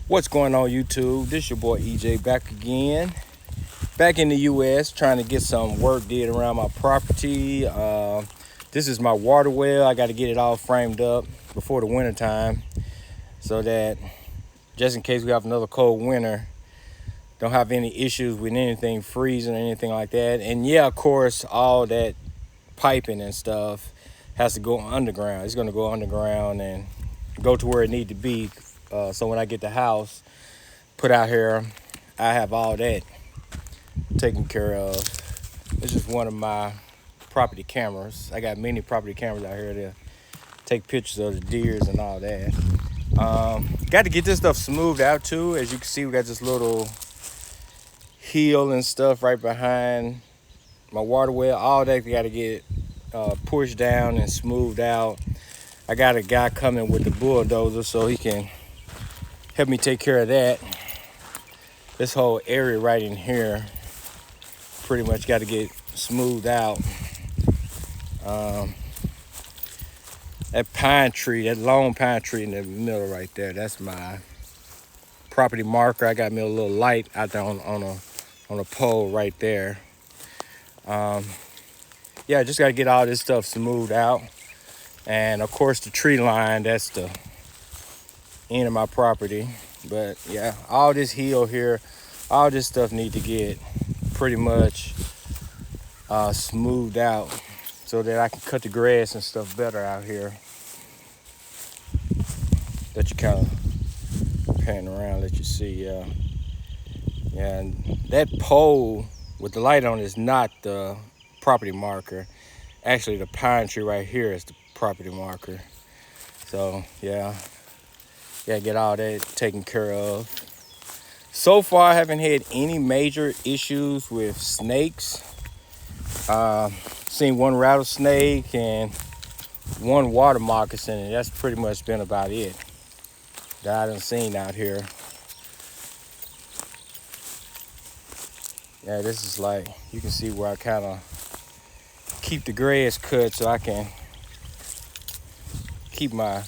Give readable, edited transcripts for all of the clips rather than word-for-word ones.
What's going on, YouTube? This your boy EJ back again. Back in the US trying to get some work did around my property. This is my water well. I got to get it all framed up before the winter time so that just in case we have another cold winter, don't have any issues with anything freezing or anything like that. And yeah, of course, all that piping and stuff has to go underground. It's going to go underground and go to where it need to be. So when I get the house put out here, I have all that taken care of. This is one of my property cameras. I got many property cameras out here to take pictures of the deers and all that. Got to get this stuff smoothed out too. As you can see, we got this little hill and stuff right behind my water well. All that got to get pushed down and smoothed out. I got a guy coming with the bulldozer so he can help me take care of that. This whole area right in here pretty much got to get smoothed out. That pine tree, that long pine tree in the middle right there, that's my property marker. I got me a little light out there on a pole right there. Yeah, I just got to get all this stuff smoothed out. And of course the tree line, that's the end of my property. But yeah, all this hill here, all this stuff need to get pretty much smoothed out so that I can cut the grass and stuff better out here. Let you kind of pan around, let you see. Yeah, and that pole with the light on is not the property marker. Actually, the pine tree right here is the property marker. So yeah, gotta get all that taken care of. So far, I haven't had any major issues with snakes. Seen one rattlesnake and one water moccasin, and that's pretty much been about it that I done seen out here. Yeah, this is like, you can see where I kind of keep the grass cut so I can keep my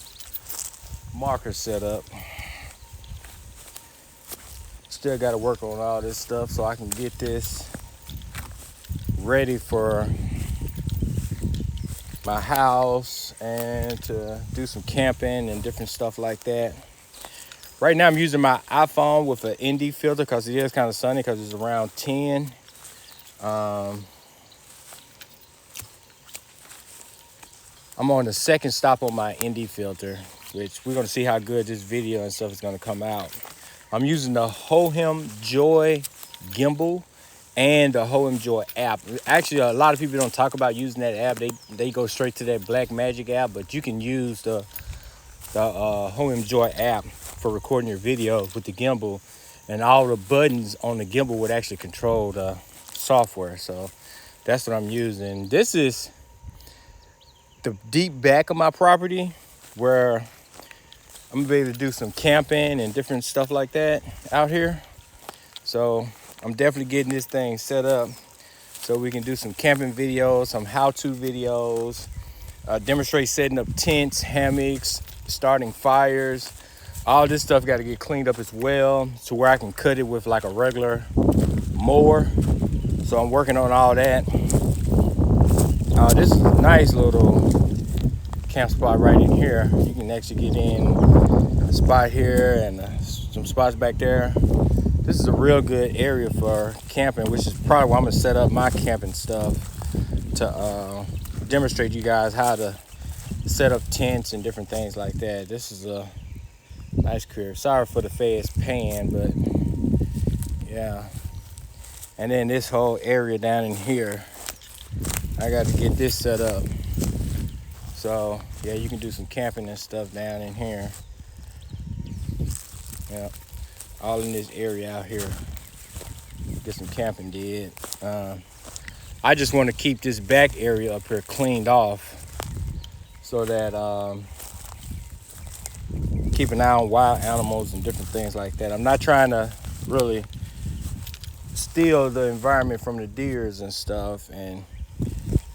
marker set up. Still got to work on all this stuff so I can get this ready for my house and to do some camping and different stuff like that. Right now I'm using my iPhone with an ND filter because it is kind of sunny because it's around 10. I'm on the second stop on my ND filter, which we're going to see how good this video and stuff is going to come out. I'm using the Hohem Joy gimbal and the Hohem Joy app. Actually, a lot of people don't talk about using that app. They go straight to that Black Magic app, but you can use the Hohem Joy app for recording your video with the gimbal, and all the buttons on the gimbal would actually control the software. So that's what I'm using. This is the deep back of my property where I'm gonna be able to do some camping and different stuff like that out here. So I'm definitely getting this thing set up so we can do some camping videos, some how-to videos, demonstrate setting up tents, hammocks, starting fires. All this stuff got to get cleaned up as well to where I can cut it with like a regular mower. So I'm working on all that. This is a nice little camp spot right in here. You can actually get in a spot here and some spots back there. This is a real good area for camping, which is probably where I'm gonna set up my camping stuff to demonstrate you guys how to set up tents and different things like that. This is a nice crib. Sorry for the fast pan, but yeah. And then this whole area down in here, I got to get this set up. So yeah, you can do some camping and stuff down in here. Yeah, all in this area out here. Get some camping did. I just want to keep this back area up here cleaned off so that keep an eye on wild animals and different things like that. I'm not trying to really steal the environment from the deers and stuff. And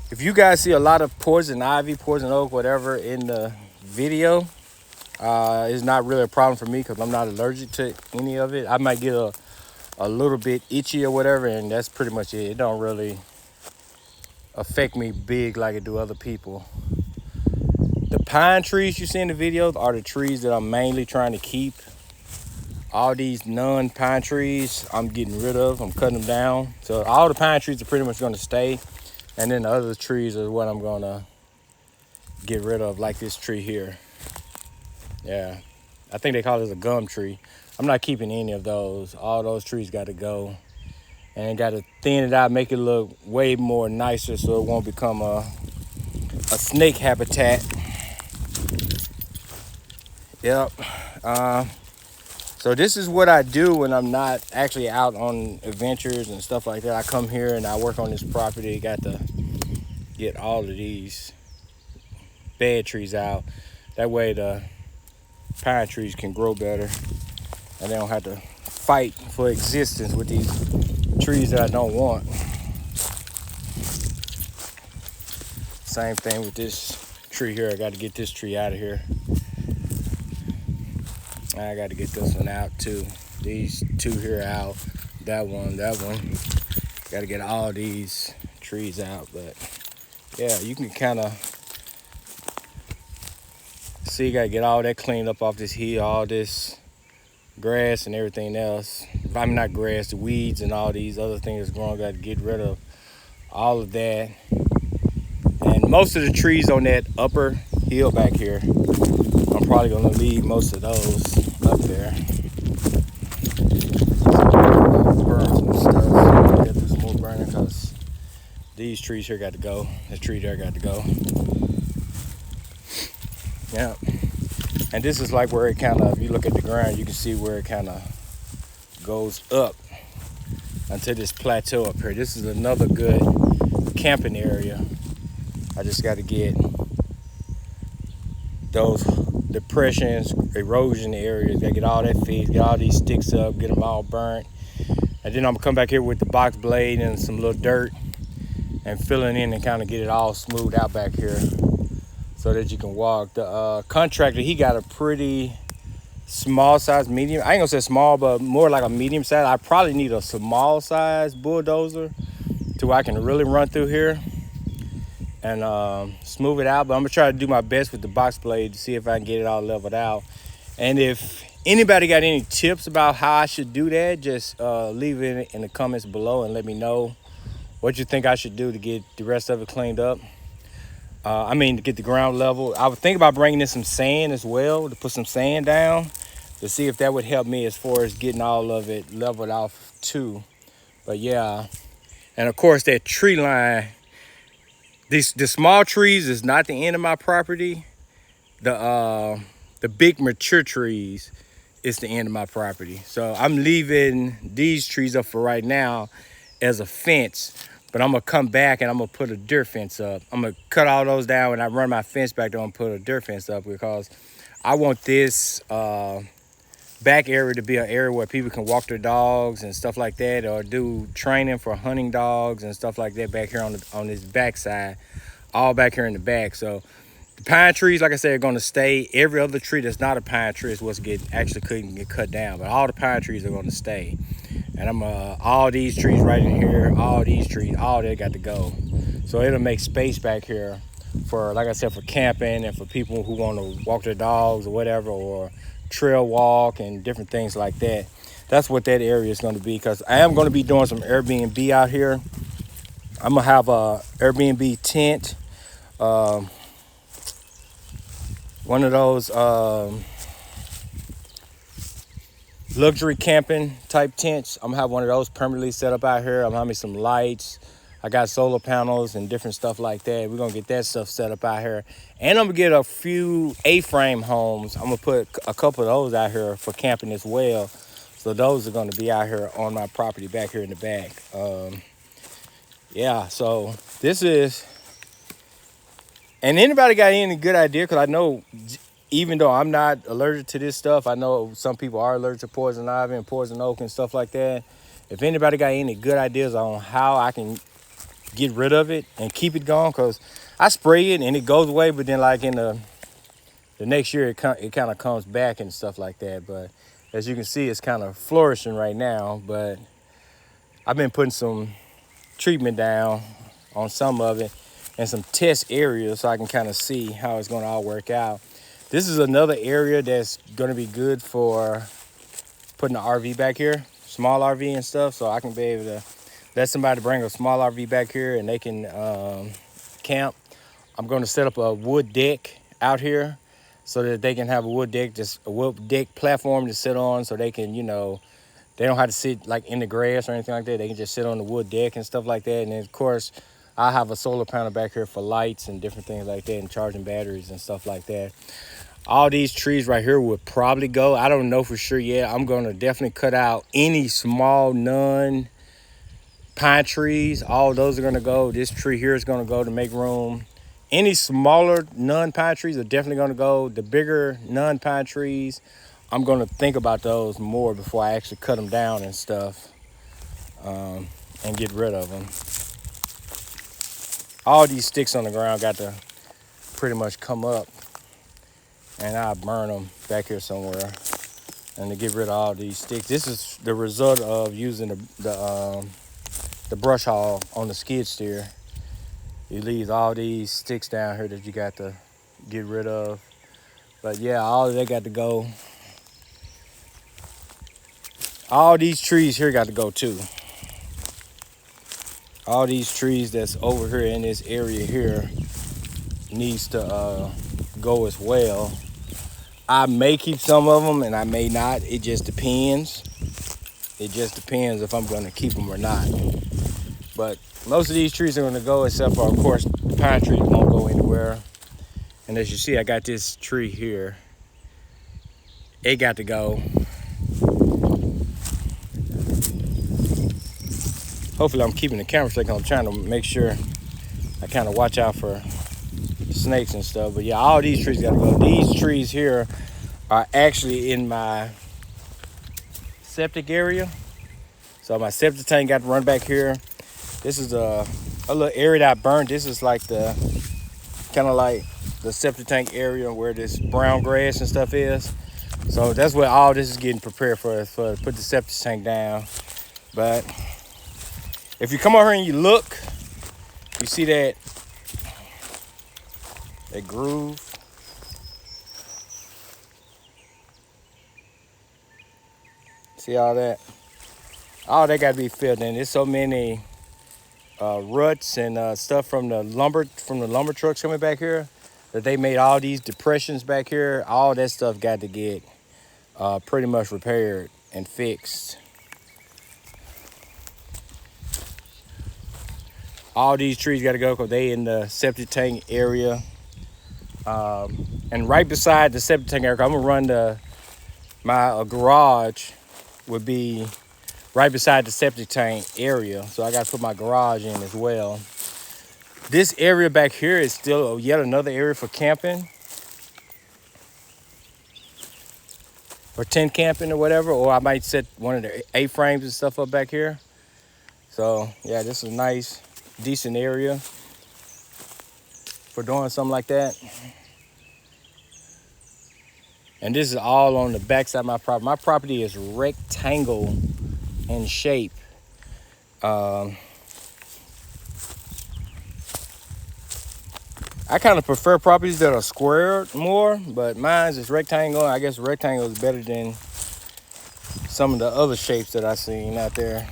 if you guys see a lot of poison ivy, poison oak, whatever in the video, It's not really a problem for me because I'm not allergic to any of it. I might get a little bit itchy or whatever, and that's pretty much it. It don't really affect me big like it do other people. The pine trees you see in the videos are the trees that I'm mainly trying to keep. All these non-pine trees I'm getting rid of. I'm cutting them down. So all the pine trees are pretty much going to stay. And then the other trees are what I'm going to get rid of, like this tree here. Yeah, I think they call it a gum tree. I'm not keeping any of those. All those trees got to go. And got to thin it out, make it look way more nicer so it won't become a snake habitat. Yep. So this is what I do when I'm not actually out on adventures and stuff like that. I come here and I work on this property. Got to get all of these bad trees out. That way the pine trees can grow better and they don't have to fight for existence with these trees that I don't want. Same thing with this tree here. I got to get this tree out of here. I got to get this one out too. These two here out. That one. Got to get all these trees out. But yeah, you can kind of see, got to get all that cleaned up off this hill, all this grass and everything else. I mean, not grass, the weeds and all these other things growing. Got to get rid of all of that. And most of the trees on that upper hill back here, I'm probably going to leave most of those up there. Burn some stuff. Get this more burning because these trees here got to go. The tree there got to go. Yeah. And this is like where it kind of, if you look at the ground, you can see where it kind of goes up until this plateau up here. This is another good camping area. I just got to get those depressions, erosion areas. Got to get all that fixed, get all these sticks up, get them all burnt. And then I'm gonna come back here with the box blade and some little dirt and fill it in and kind of get it all smoothed out back here so that you can walk. The contractor, he got a pretty small size, medium. I ain't gonna say small, but more like a medium size. I probably need a small size bulldozer to where I can really run through here and smooth it out. But I'm gonna try to do my best with the box blade to see if I can get it all leveled out. And if anybody got any tips about how I should do that, just leave it in the comments below and let me know what you think I should do to get the rest of it cleaned up. I mean, to get the ground level. I would think about bringing in some sand as well, to put some sand down to see if that would help me as far as getting all of it leveled off too. But yeah, and of course that tree line, the small trees is not the end of my property. The big mature trees is the end of my property. So I'm leaving these trees up for right now as a fence, but I'm gonna come back and I'm gonna put a dirt fence up. I'm gonna cut all those down when I run my fence back there and put a dirt fence up because I want this back area to be an area where people can walk their dogs and stuff like that, or do training for hunting dogs and stuff like that back here on this back side, all back here in the back. So the pine trees, like I said, are going to stay. Every other tree that's not a pine tree is what's couldn't get cut down, but all the pine trees are going to stay. And I'm all these trees right in here, all these trees, all they got to go. So it'll make space back here for, like I said, for camping and for people who want to walk their dogs or whatever, or trail walk and different things like that. That's what that area is going to be, because I am going to be doing some Airbnb out here. I'm going to have a Airbnb tent, one of those luxury camping type tents. I'm gonna have one of those permanently set up out here. I'm gonna have me some lights. I got solar panels and different stuff like that. We're gonna get that stuff set up out here. And I'm gonna get a few A-frame homes. I'm gonna put a couple of those out here for camping as well. So those are gonna be out here on my property back here in the back. Yeah, so this is, and anybody got any good idea? Because I know, even though I'm not allergic to this stuff, I know some people are allergic to poison ivy and poison oak and stuff like that. If anybody got any good ideas on how I can get rid of it and keep it going, because I spray it and it goes away, but then like in the the next year it kind of comes back and stuff like that. But as you can see, it's kind of flourishing right now. But I've been putting some treatment down on some of it and some test areas so I can kind of see how it's going to all work out. This is another area that's going to be good for putting an RV back here, small RV and stuff, so I can be able to let somebody bring a small RV back here and they can camp. I'm going to set up a wood deck out here so that they can have a wood deck, just a wood deck platform to sit on, so they can, you know, they don't have to sit like in the grass or anything like that. They can just sit on the wood deck and stuff like that. And then of course, I have a solar panel back here for lights and different things like that, and charging batteries and stuff like that. All these trees right here would probably go. I don't know for sure yet. I'm going to definitely cut out any small pine trees. All those are going to go. This tree here is going to go to make room. Any smaller pine trees are definitely going to go. The bigger pine trees, I'm going to think about those more before I actually cut them down and stuff, and get rid of them. All these sticks on the ground got to pretty much come up, and I'll burn them back here somewhere. And to get rid of all these sticks, this is the result of using the brush hog on the skid steer. You leave all these sticks down here that you got to get rid of. But yeah, all of that got to go. All these trees here got to go too. All these trees that's over here in this area here needs to go as well. I may keep some of them and I may not. It just depends. It just depends if I'm going to keep them or not. But most of these trees are going to go, except for, of course, the pine trees won't go anywhere. And as you see, I got this tree here. It got to go. Hopefully I'm keeping the camera stick on. I'm trying to make sure I kind of watch out for snakes and stuff. But yeah, all these trees got to go. These trees here are actually in my septic area. So my septic tank got to run back here. This is a little area that I burned. This is like kind of like the septic tank area where this brown grass and stuff is. So that's where all this is getting prepared for put the septic tank down. But if you come over here and you look, you see that groove. See all that? All that got to be filled in. There's so many ruts and stuff from the lumber trucks coming back here that they made all these depressions back here. All that stuff got to get pretty much repaired and fixed. All these trees got to go because they in the septic tank area. And right beside the septic tank area, I'm gonna run my garage would be right beside the septic tank area. So I got to put my garage in as well. This area back here is still yet another area for camping or tent camping or whatever. Or I might set one of the A-frames and stuff up back here. So yeah, this is a nice, decent area for doing something like that. And this is all on the backside of my property. My property is rectangle in shape. I kind of prefer properties that are squared more, but mine's is rectangle. I guess rectangle is better than some of the other shapes that I've seen out there.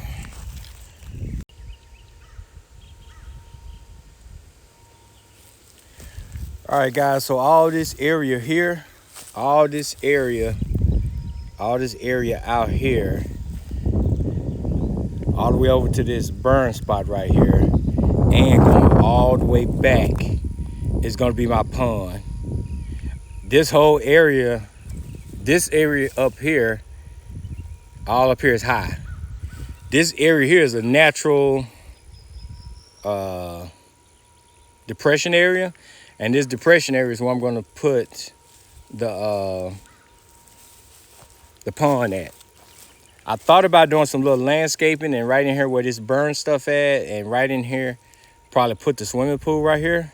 All right, guys, so all this area here, all this area out here, all the way over to this burn spot right here, and going all the way back is going to be my pond. This whole area, this area up here, all up here is high. This area here is a natural depression area, and this depression area is where I'm going to put the pond at. I thought about doing some little landscaping and right in here where this burn stuff at, and right in here probably put the swimming pool right here,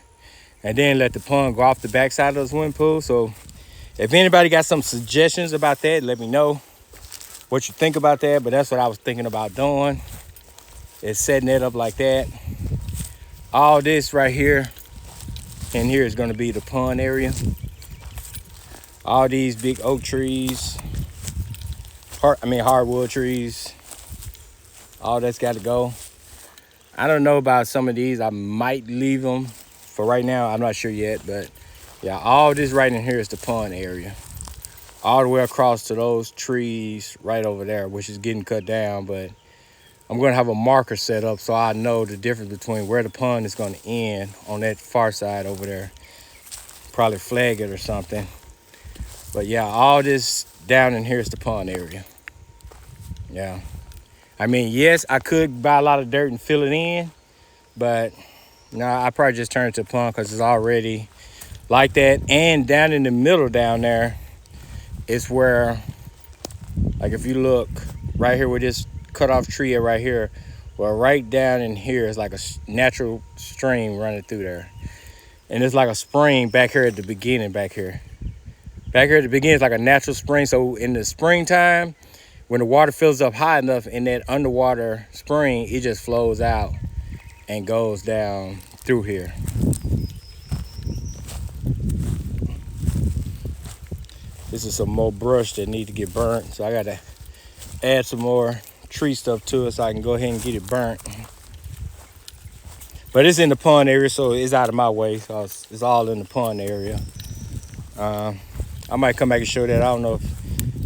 and then let the pond go off the backside of the swimming pool. So If anybody got some suggestions about that, let me know what you think about that. But that's what I was thinking about doing, is setting it up like that. All this right here and here is going to be the pond area. All these big oak trees, hardwood trees, all that's got to go. I don't know about some of these. I might leave them for right now. I'm not sure yet, but yeah, all this right in here is the pond area. All the way across to those trees right over there, which is getting cut down, but I'm going to have a marker set up so I know the difference between where the pond is going to end on that far side over there. Probably flag it or something. But yeah, all this down in here is the pond area. Yeah. I mean, yes, I could buy a lot of dirt and fill it in, but no, I probably just turn it to a pond because it's already like that. And down in the middle down there is where, like if you look right here with this cut off tree right here, well, right down in here is like a natural stream running through there. And it's like a spring back here at the beginning back here. Back here at the beginning is like a natural spring. So in the springtime, when the water fills up high enough in that underwater spring, it just flows out and goes down through here. This is some more brush that need to get burnt. So I got to add some more tree stuff to it so I can go ahead and get it burnt. But it's in the pond area, so it's out of my way. So it's all in the pond area. I might come back and show that. I don't know if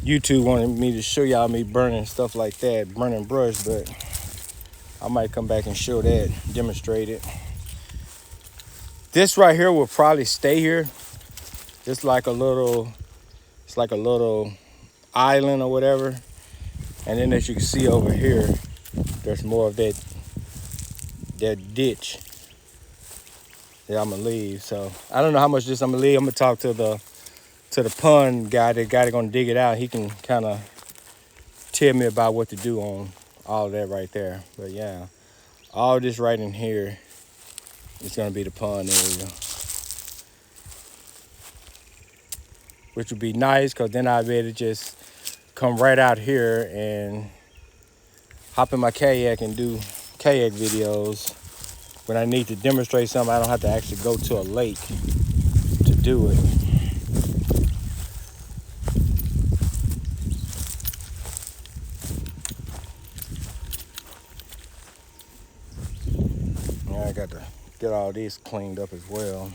YouTube wanted me to show y'all me burning stuff like that, burning brush, but I might come back and show that, demonstrate it. This right here will probably stay here. It's like a little island or whatever. And then as you can see over here, there's more of that ditch that I'm gonna leave. So I don't know how much this I'm gonna leave. I'm gonna talk to the pond guy, the guy that's gonna dig it out. He can kind of tell me about what to do on all that right there. But yeah, all this right in here is gonna be the pond area, which would be nice because then I'll be able to just come right out here and hop in my kayak and do kayak videos. When I need to demonstrate something, I don't have to actually go to a lake to do it. I got to get all these cleaned up as well.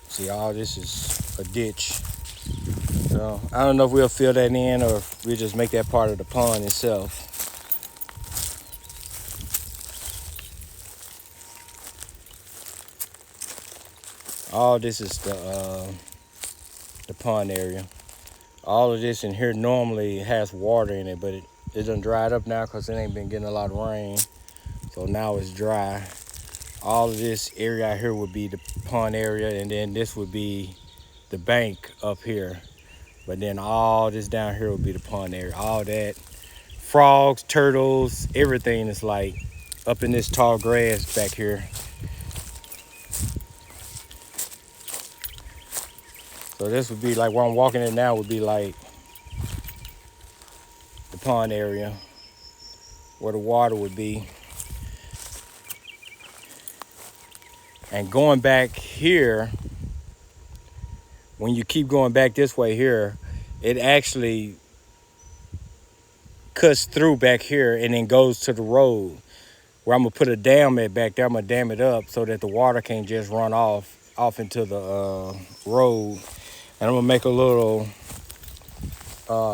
See, all this is a ditch. So I don't know if we'll fill that in or if we'll just make that part of the pond itself. All this is the pond area. All of this in here normally has water in it, but it done dried up now because it ain't been getting a lot of rain. So now it's dry. All of this area out here would be the pond area, and then this would be the bank up here. But then all this down here would be the pond area. All that, frogs, turtles, everything is like up in this tall grass back here. So this would be like where I'm walking in now would be like the pond area where the water would be. And going back here, when you keep going back this way here, it actually cuts through back here and then goes to the road where I'm gonna put a dam at back there. I'm gonna dam it up so that the water can't just run off into the road. And I'm gonna make a little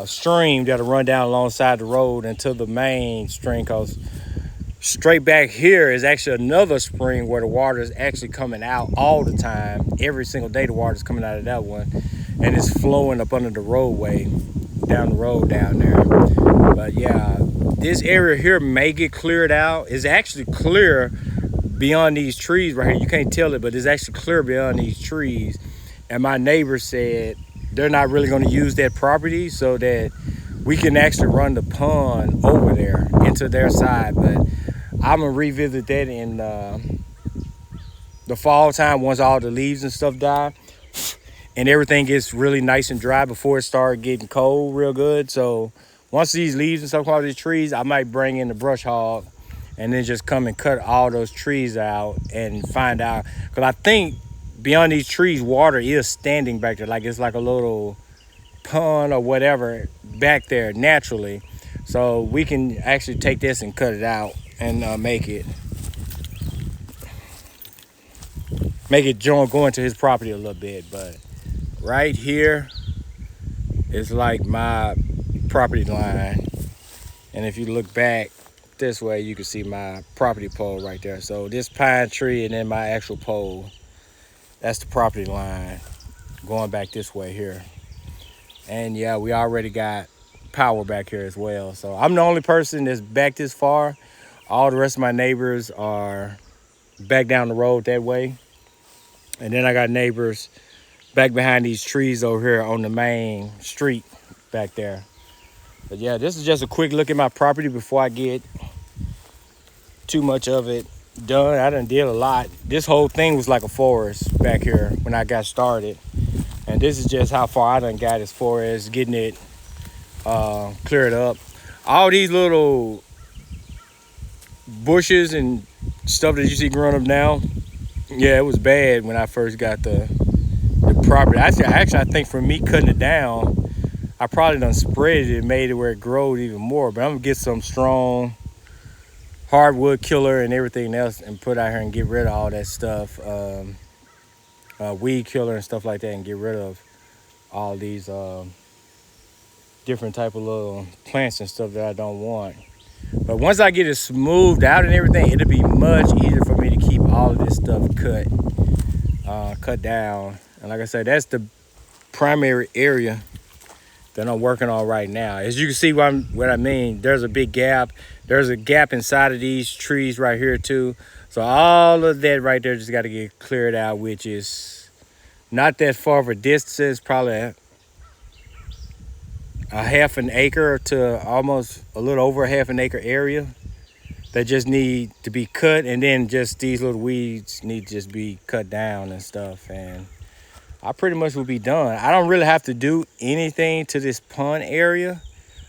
stream that'll run down alongside the road into the main stream, because straight back here is actually another spring where the water is actually coming out all the time. Every single day the water is coming out of that one, and it's flowing up under the roadway down the road down there. But yeah, this area here may get cleared out. It's actually clear beyond these trees right here. You can't tell it, but it's actually clear beyond these trees. And my neighbor said they're not really going to use that property so that we can actually run the pond over there into their side. But I'm gonna revisit that in the fall time once all the leaves and stuff die and everything gets really nice and dry before it starts getting cold real good. So once these leaves and stuff come off these trees, I might bring in the brush hog and then just come and cut all those trees out and find out. Because I think beyond these trees, water is standing back there. Like it's like a little pond or whatever back there naturally. So we can actually take this and cut it out and make it go into his property a little bit. But right here is like my property line. And if you look back this way, you can see my property pole right there. So this pine tree and then my actual pole, that's the property line going back this way here. And yeah, we already got power back here as well. So I'm the only person that's back this far. All the rest of my neighbors are back down the road that way. And then I got neighbors back behind these trees over here on the main street back there. But yeah, this is just a quick look at my property before I get too much of it done. I done did a lot. This whole thing was like a forest back here when I got started. And this is just how far I done got as far as getting it cleared up. All these little bushes and stuff that you see growing up now, yeah, it was bad when I first got the property. Actually, I think for me cutting it down, I probably done spread it and made it where it growed even more. But I'm gonna get some strong hardwood killer and everything else and put out here and get rid of all that stuff, weed killer and stuff like that, and get rid of all these different type of little plants and stuff that I don't want. But once I get it smoothed out and everything, it'll be much easier for me to keep all of this stuff cut down. And like I said, that's the primary area that I'm working on right now. As you can see what I mean, there's a big gap. There's a gap inside of these trees right here too. So all of that right there just got to get cleared out, which is not that far of a distance, probably a half an acre to almost a little over a half an acre area that just need to be cut. And then just these little weeds need to just be cut down and stuff. And I pretty much will be done. I don't really have to do anything to this pond area.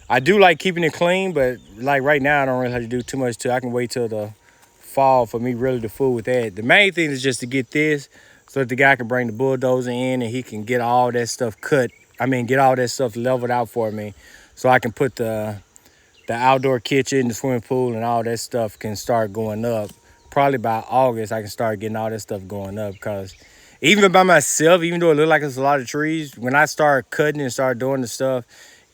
I do like keeping it clean, but like right now, I don't really have to do too much to. I can wait till the fall for me really to fool with that. The main thing is just to get this so that the guy can bring the bulldozer in and he can get all that stuff cut. Get all that stuff leveled out for me so I can put the outdoor kitchen, the swimming pool, and all that stuff can start going up. Probably by August, I can start getting all that stuff going up, because even by myself, even though it looks like it's a lot of trees, when I start cutting and start doing the stuff,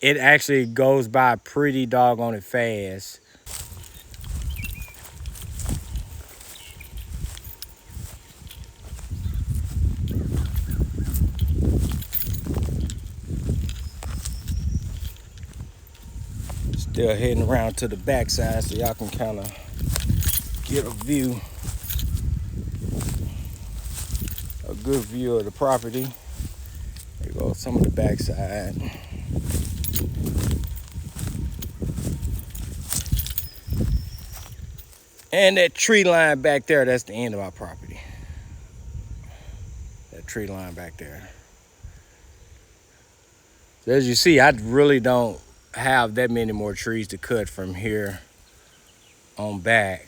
it actually goes by pretty doggone it fast. Still heading around to the backside so y'all can kind of get a good view of the property. There goes some of the backside. And that tree line back there, that's the end of my property. That tree line back there. So as you see, I really don't have that many more trees to cut from here on back.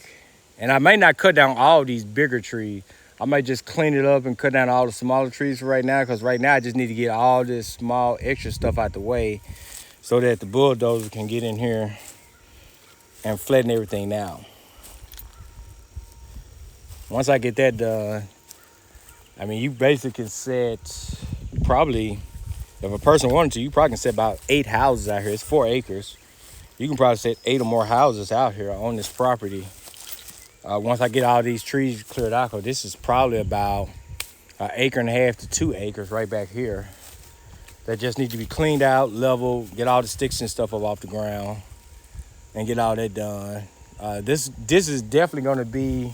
And I may not cut down all these bigger trees. I might just clean it up and cut down all the smaller trees for right now, because right now I just need to get all this small extra stuff out the way so that the bulldozer can get in here and flatten everything out. Once I get that done, you basically can set probably, if a person wanted to, you probably can set about 8 houses out here. It's 4 acres. You can probably set 8 or more houses out here on this property. Once I get all these trees cleared out, because this is probably about 1.5 acres to 2 acres right back here that just need to be cleaned out, leveled, get all the sticks and stuff up off the ground, and get all that done. This is definitely going to be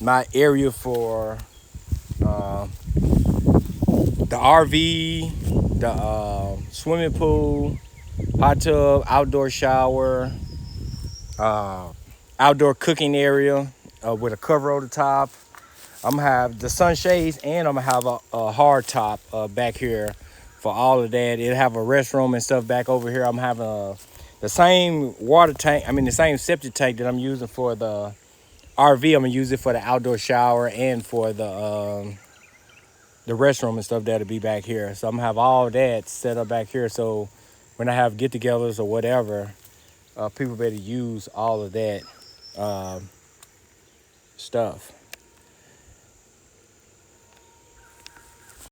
my area for the RV, the swimming pool, hot tub, outdoor shower, outdoor cooking area with a cover over the top. I'm gonna have the sunshades, and I'm gonna have a hard top back here for all of that. It'll have a restroom and stuff back over here. I'm having the same water tank. I mean, the same septic tank that I'm using for the RV. I'm gonna use it for the outdoor shower and for the restroom and stuff that'll be back here. So I'm gonna have all that set up back here. So when I have get-togethers or whatever, people better use all of that stuff.